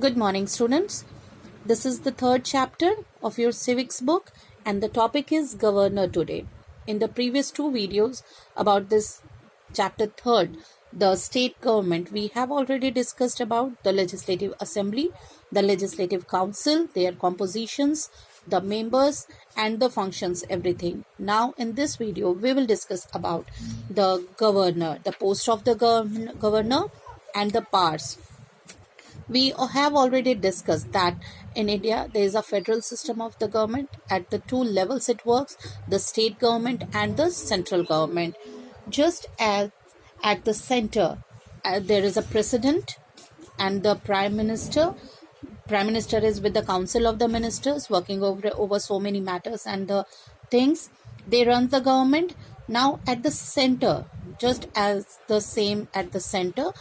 Good morning, students. This is the third chapter of your civics book, and the topic is governor today. In the previous two videos about this chapter third, the state government, we have already discussed about the legislative assembly, the legislative council, their compositions, the members and the functions, everything. Now in this video, we will discuss about the governor, the post of the governor and the powers. We have already discussed that in India there is a federal system of the government. At the two levels it works, the state government and the central government. Just as at the center there is a president and the prime minister. Prime minister is with the council of the ministers working over so many matters and the things. They run the government. Now at the center, just as the same at the center,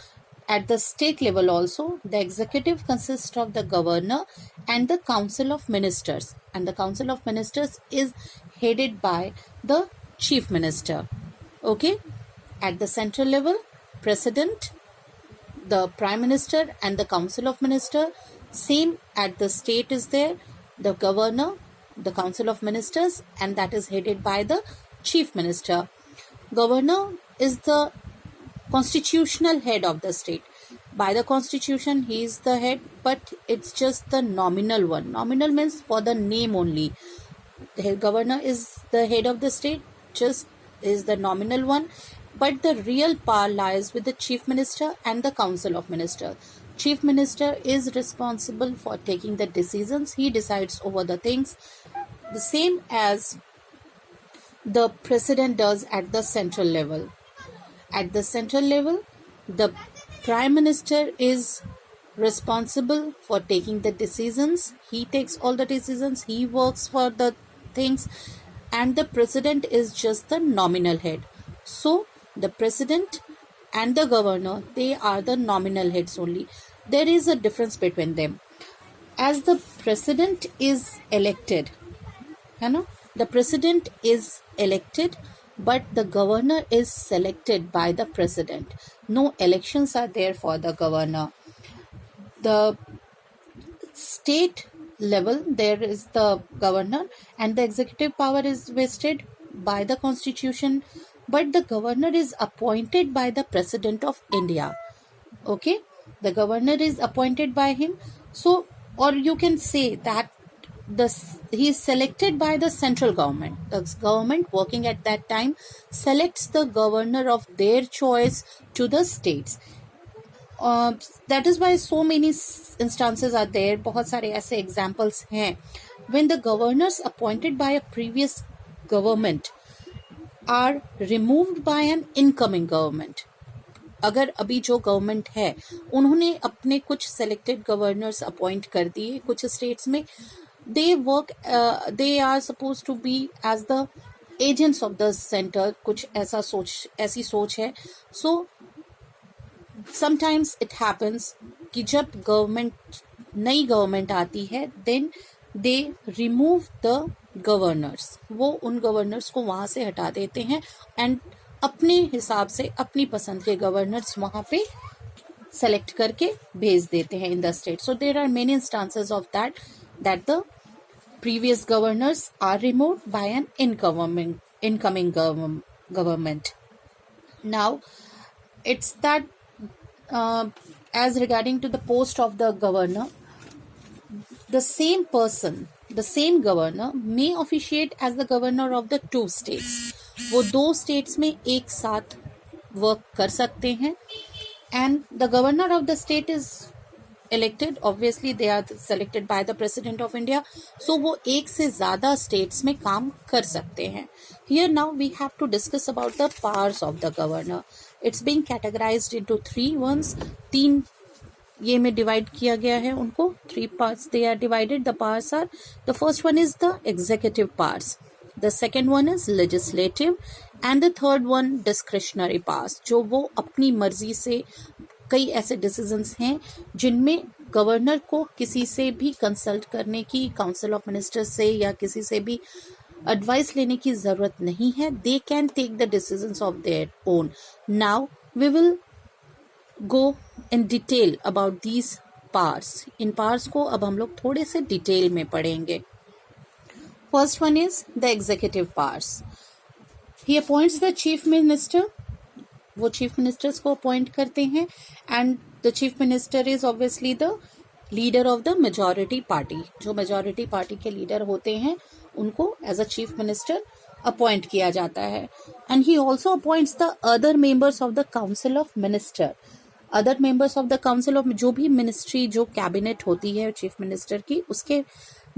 at the state level also, the executive consists of the governor and the council of ministers. And the council of ministers is headed by the chief minister. Okay? At the central level, president, the prime minister and the council of ministers. Same at the state is there, the governor, the council of ministers, and that is headed by the chief minister. Governor is the constitutional head of the state. By the constitution, he is the head, but it's just the nominal one. Nominal means for the name only. The governor is the head of the state, just is the nominal one, but the real power lies with the chief minister and the council of ministers. Chief minister is responsible for taking the decisions. He decides over the things, the same as the president does at the central level. At the central level, the prime minister is responsible for taking the decisions. He takes all the decisions. He works for the things. And the president is just the nominal head. So, the president and the governor, they are the nominal heads only. There is a difference between them. As the president is elected, the president is elected, but the governor is selected by the president. No elections are there for the governor. The state level, there is the governor and the executive power is vested by the constitution, but the governor is appointed by the president of India. Okay, the governor is appointed by him. So, or you can say that he is selected by the central government. The government working at that time selects the governor of their choice to the states. That is why so many instances are there. बहुत सारे ऐसे examples हैं when the governors appointed by a previous government are removed by an incoming government. अगर अभी जो government है उन्होंने अपने कुछ सेलेक्टेड गवर्नर्स अपॉइंट कर दिए कुछ स्टेट्स में, they work, they are supposed to be as the agents of the center. कुछ ऐसी सोच है. So sometimes it happens कि जब नई गवर्नमेंट आती है, then they remove the governors. वो उन गवर्नर्स को वहां से हटा देते हैं and अपने हिसाब से अपनी पसंद के गवर्नर्स वहां पे सेलेक्ट करके भेज देते हैं in the state. So there are many instances of that the previous governors are removed by an incoming government. Now, it's that as regarding to the post of the governor, the same person, the same governor may officiate as the governor of the two states. वो दो states में एक साथ work कर सकते हैं and the governor of the state is elected. Obviously they are selected by the president of India. So वो एक से ज़्यादा states में काम कर सकते हैं. Here now we have to discuss about the powers of the governor. It's being categorized into three ones. तीन ये में divide किया गया है उनको. Three parts they are divided. The powers are, the first one is the executive powers. The second one is legislative and the third one discretionary powers. जो वो अपनी मर्जी से कई ऐसे डिसीजंस हैं जिनमें गवर्नर को किसी से भी कंसल्ट करने की, काउंसिल ऑफ मिनिस्टर्स से या किसी से भी एडवाइस लेने की जरूरत नहीं है. They can take the decisions of their own. Now we will go in detail about these powers, इन पावर्स को अब हम लोग थोड़े से डिटेल में पढ़ेंगे. First one is the executive powers. He appoints the chief minister. वो चीफ मिनिस्टर्स को अपॉइंट करते हैं and the chief minister is obviously the leader of the majority party. जो मेजॉरिटी पार्टी के लीडर होते हैं उनको as a chief minister appoint किया जाता है. And he also appoints the other members of the council of minister. Other members of the council of, जो भी मिनिस्ट्री, जो कैबिनेट होती है चीफ मिनिस्टर की, उसके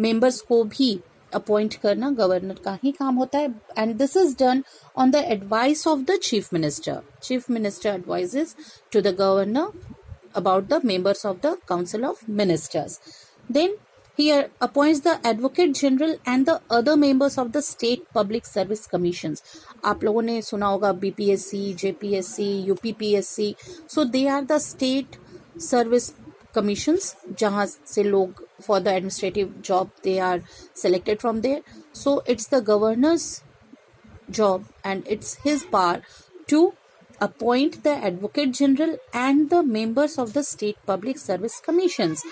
मेंबर्स को भी अपॉइंट करना गवर्नर का ही काम होता है. And this is done on the advice of the chief minister. Chief minister advises to the governor about the members of the council of ministers. Then he appoints the advocate general and the other members of the state public service commissions. आप लोगों ने सुना होगा BPSC, JPSC, UPPSC. So they are the state service commissions जहाँ से लोग for the administrative job they are selected from there. So it's the governor's job and it's his power to appoint the advocate general and the members of the state public service commissions.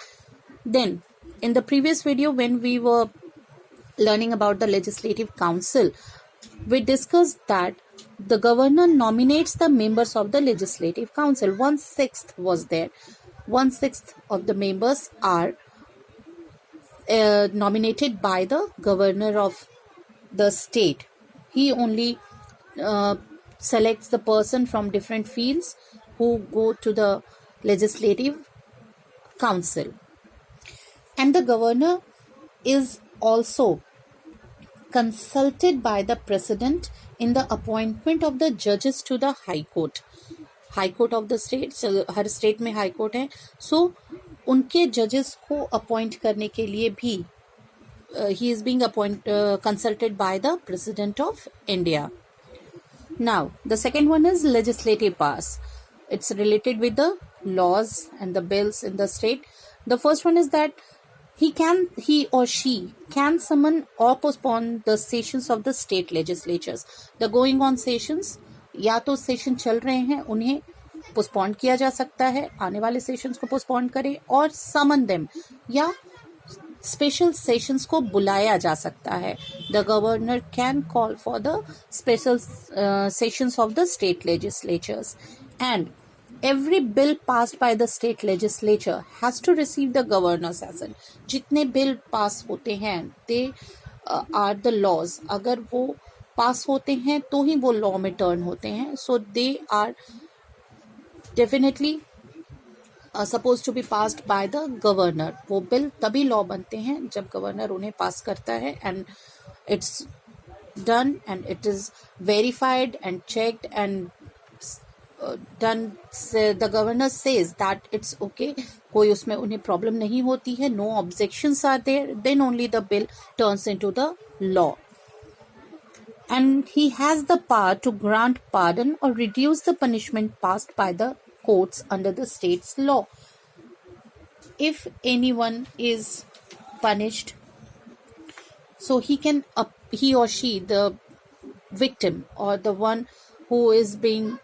Then in the previous video when we were learning about the legislative council, we discussed that the governor nominates the members of the legislative council. 1/6 was there. 1/6 of the members are nominated by the governor of the state. He only selects the person from different fields who go to the legislative council. And the governor is also consulted by the president in the appointment of the judges to the high court. High court of the state, her state में high court है. So उनके judges को appoint करने के लिए भी he is being consulted by the president of India. Now, the second one is legislative powers. It's related with the laws and the bills in the state. The first one is that he or she can summon or postpone the sessions of the state legislatures. The going on sessions, या तो session चल रहे हैं उन्हें postpone किया जा सकता है, आने वाले सेशंस को पोस्टपोन करें, और समन देम, या स्पेशल सेशंस को बुलाया जा सकता है. The governor can call for the special sessions of the state legislatures. And every bill passed by the state legislature has to receive the governor's assent. जितने बिल पास होते हैं they are the laws. अगर वो पास होते हैं तो ही वो law में टर्न होते हैं. So they are definitely supposed to be passed by the governor. वो बिल तभी लॉ बनते हैं जब गवर्नर उन्हें पास करता है, and it's done and it is verified and checked and done. The governor says that it's okay, कोई उसमें उन्हें प्रॉब्लम नहीं होती है, no objections are there, then only the bill turns into the law. And he has the power to grant pardon or reduce the punishment passed by the courts under the state's law. If anyone is punished, so he or she, the victim or the one who is being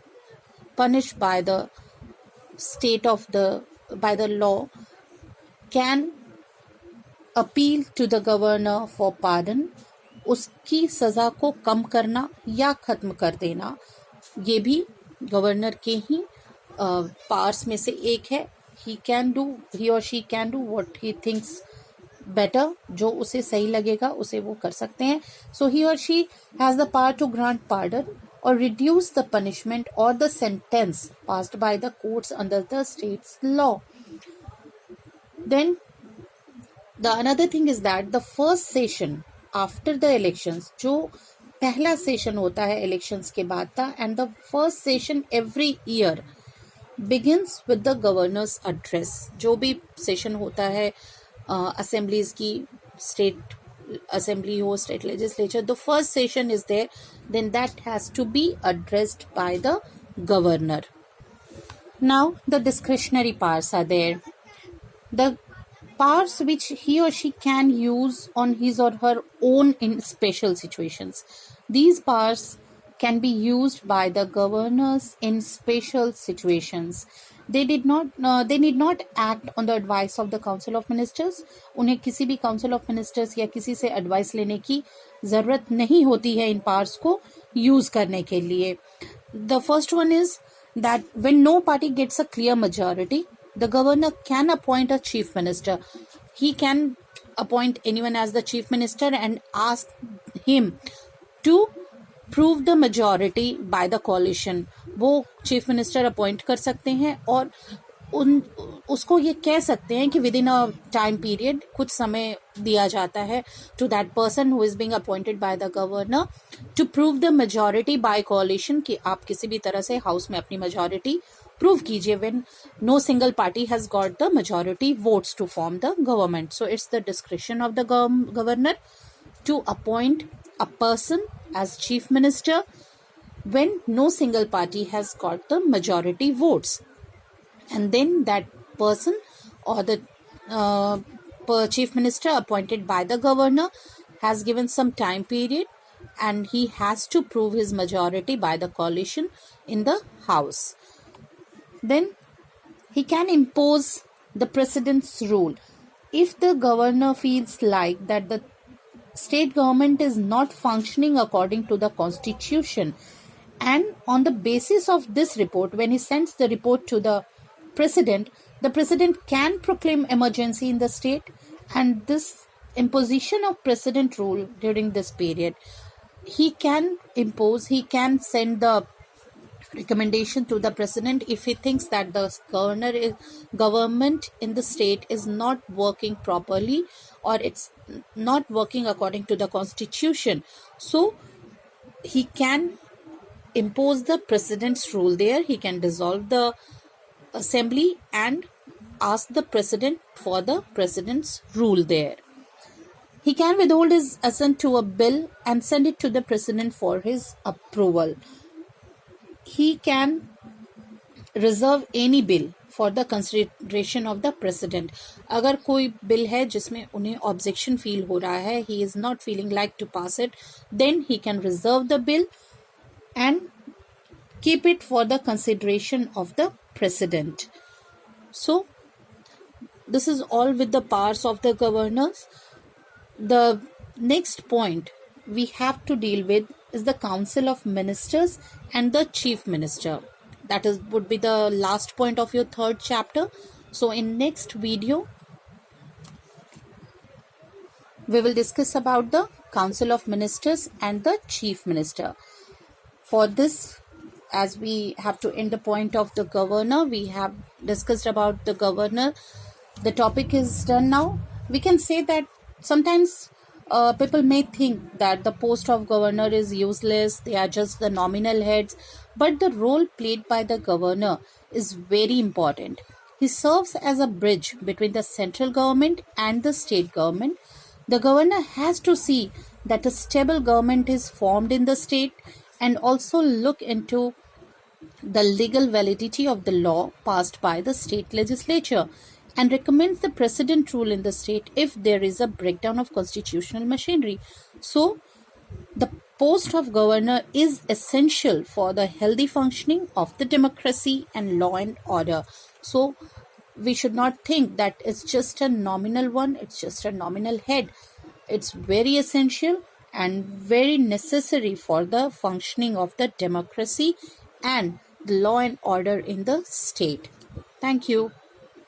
punished by the state by the law, can appeal to the governor for pardon. उसकी सजा को कम करना या खत्म कर देना, ये भी गवर्नर के ही पावर्स में से एक है. he or she can do what he thinks better. जो उसे सही लगेगा उसे वो कर सकते हैं. So he or she has the power to grant pardon or reduce the punishment or the sentence passed by the courts under the state's law. Then the another thing is that the first session after the elections, जो पहला session होता है elections के बाद था, and the first session every year begins with the governor's address. जो भी session होता है असेंबलीज की, state assembly or state legislature, the first session is there, then that has to be addressed by the governor. Now the discretionary powers are there. The powers which he or she can use on his or her own in special situations. These powers can be used by the governors in special situations, they need not act on the advice of the council of ministers. उन्हें किसी भी council of ministers या किसी से advice लेने की जरूरत नहीं होती है इन powers को use करने के लिए. The first one is that when no party gets a clear majority, the governor can appoint a chief minister. He can appoint anyone as the chief minister and ask him to prove the majority by the coalition. वो chief minister appoint कर सकते हैं और उसको ये कह सकते हैं कि within a time period कुछ समय दिया जाता है to that person who is being appointed by the governor to prove the majority by coalition कि आप किसी भी तरह से हाउस में अपनी मेजॉरिटी प्रूव कीजिए when no single party has got the majority votes to form the government. So it's the description of the governor to appoint a person as chief minister when no single party has got the majority votes, and then that person or the chief minister appointed by the governor has given some time period and he has to prove his majority by the coalition in the house. Then he can impose the president's rule if the governor feels like that the state government is not functioning according to the constitution, and on the basis of this report, when he sends the report to the president can proclaim emergency in the state, and this imposition of president rule during this period, he can send the recommendation to the president if he thinks that the government in the state is not working properly or it's not working according to the constitution. So he can impose the president's rule there. He can dissolve the assembly and ask the president for the president's rule there. He can withhold his assent to a bill and send it to the president for his approval. He can reserve any bill for the consideration of the president. अगर कोई bill है जिसमें उन्हें objection feel हो रहा है, he is not feeling like to pass it, then he can reserve the bill and keep it for the consideration of the president. So this is all with the powers of the governors. The next point we have to deal with is the council of ministers and the chief minister. That would be the last point of your third chapter. So in next video we will discuss about the council of ministers and the chief minister. For this, as we have to end the point of the governor, we have discussed about the governor. The topic is done now. We can say that sometimes people may think that the post of governor is useless, they are just the nominal heads, but the role played by the governor is very important. He serves as a bridge between the central government and the state government. The governor has to see that a stable government is formed in the state and also look into the legal validity of the law passed by the state legislature and recommends the precedent rule in the state if there is a breakdown of constitutional machinery. So, the post of governor is essential for the healthy functioning of the democracy and law and order. So, we should not think that it's just a nominal one, it's just a nominal head. It's very essential and very necessary for the functioning of the democracy and the law and order in the state. Thank you.